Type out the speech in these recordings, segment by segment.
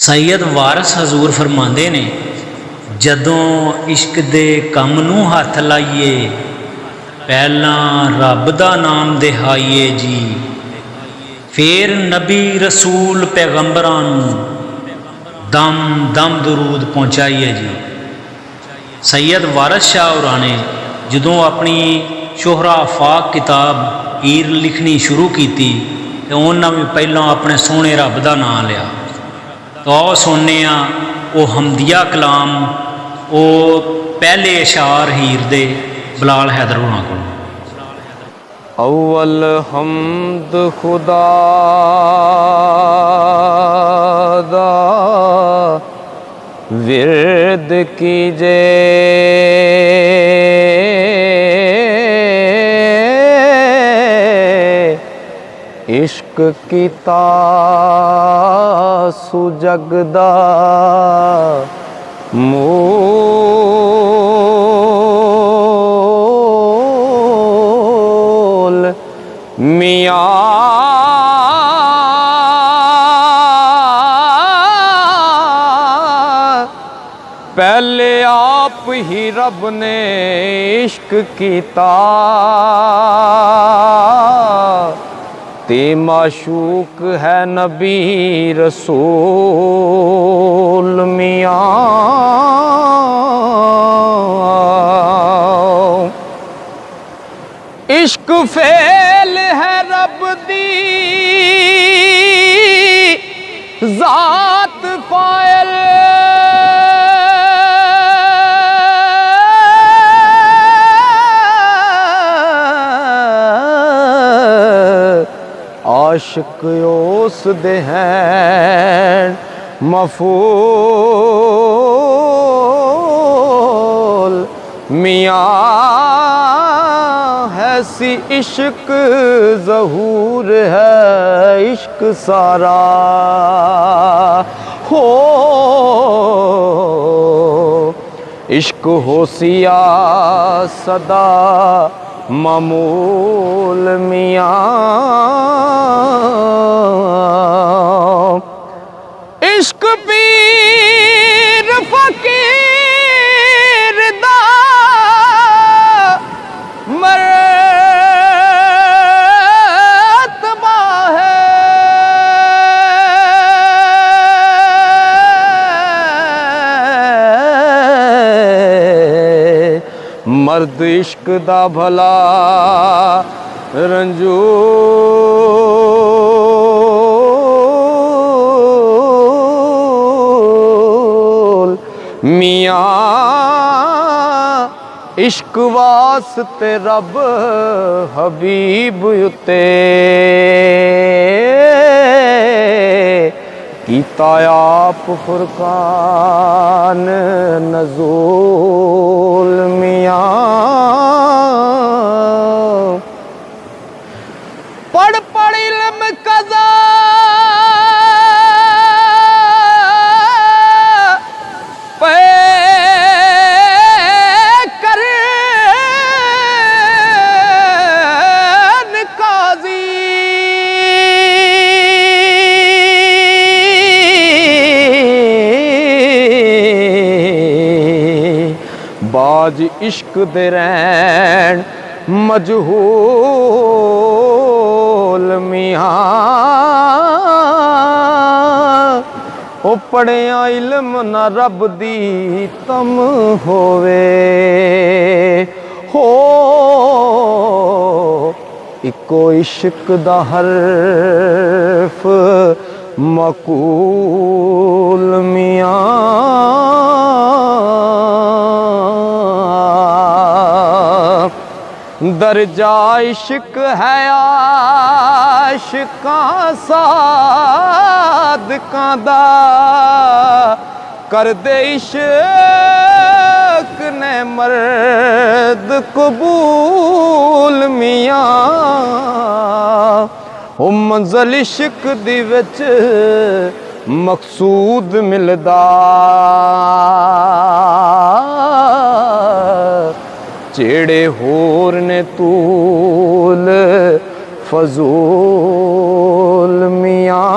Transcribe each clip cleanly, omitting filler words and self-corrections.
सैयद वारिस हजूर फरमाते ने, जदों इश्क दे कम नूं हथ लाइए, पहला रब दा नाम दिहाइए जी, फिर नबी रसूल पैगंबरां नूं दम दम दरूद पहुँचाइए जी। सैयद वारिस शाह होरां ने जदों अपनी शोहरा आफाक किताब हीर लिखनी शुरू की तो उन्होंने भी पहलों अपने सोहने रब का नाम लिया। तो आओ सुनने वो हमदिया कलाम, वो पहले अशार हीर दे बिलाल हैदर होना को। अव्वल हमद खुदा दा विरद कीजे, इश्क कीता सुजगदा मूल मियाँ पहले आप ही रब ने इश्क कीता, ते माशूक है नबी रसूल मियाँ। इश्क फेल है रब दी जात फाइल, आशिक उस दे हैं मफूल मियाँ। है सी इश्क ज़हूर है इश्क सारा हो, इश्क होसिया सदा मामूल मियाँ। इश्क पीर फकीर दा मर्तबा है, मर्द इश्क दा भला रंजूल मियाँ। इश्क वास्ते रब हबीब उते कीता आप फुरकान नज़ूल मियाँ। पढ़ पढ़ इल्म कज़ा पे कर काज़ी, बाज इश्क दे रैन मजहूल मियाँ। ओ पढ़िया इल्म ना रब दी तम होवे हो, इको इश्क दा हर्फ मकूल मियाँ। दर्जा इश्क है आशिकां सादकां दा, कर दे इश्क ने मर्द कबूल मियाँ। ओ मंज़िल इश्क दी विच मकसूद मिलदा, जेड़े होर ने तूल फजूल मियाँ।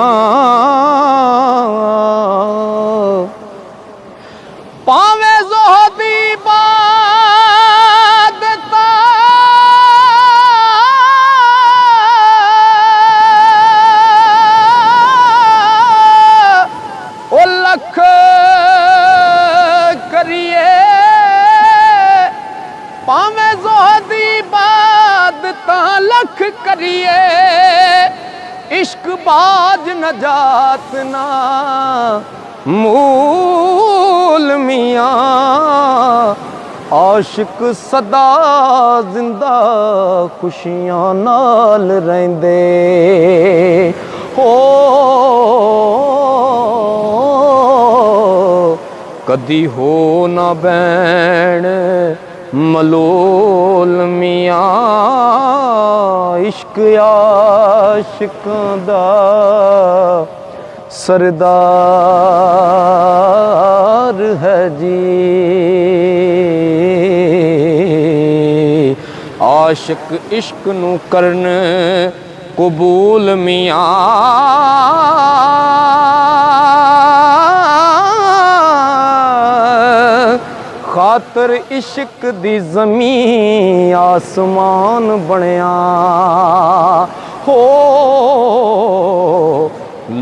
खोज नजात ना मूल मियाँ आशिक सदा जिंदा खुशियां नाल रहिंदे हो कदी हो ना बैण मलोल मियाँ इश्क आशिकां दा सरदार है जी आशिक इश्क नू करन कबूल मियाँ खातर इश्क दी ज़मीं आसमान बनया हो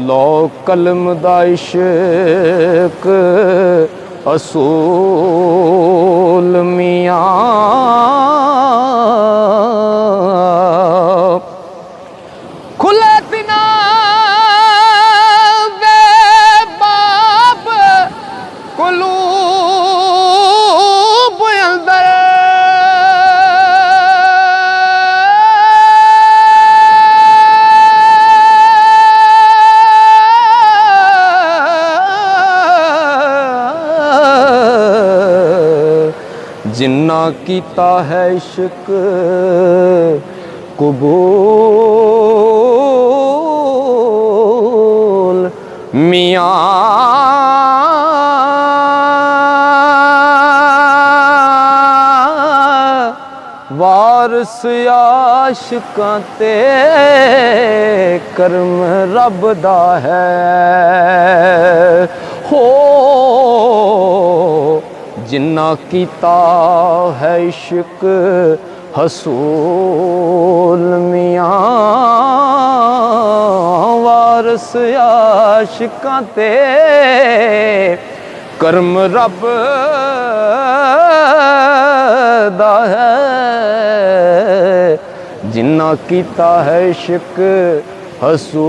लो कलम दा इश्क असूल मियाँ खुले तिना दे बाब कुलूब अंदर जिन्ना कीता है इश्क कबूल मियाँ वारस आशिकां ते करम रब दा है हो जिन्ना कीता है इश्क हसूल मियाँ वारस आशिकां ते करम रब दा है जिन्ना कीता है इश्क हसूल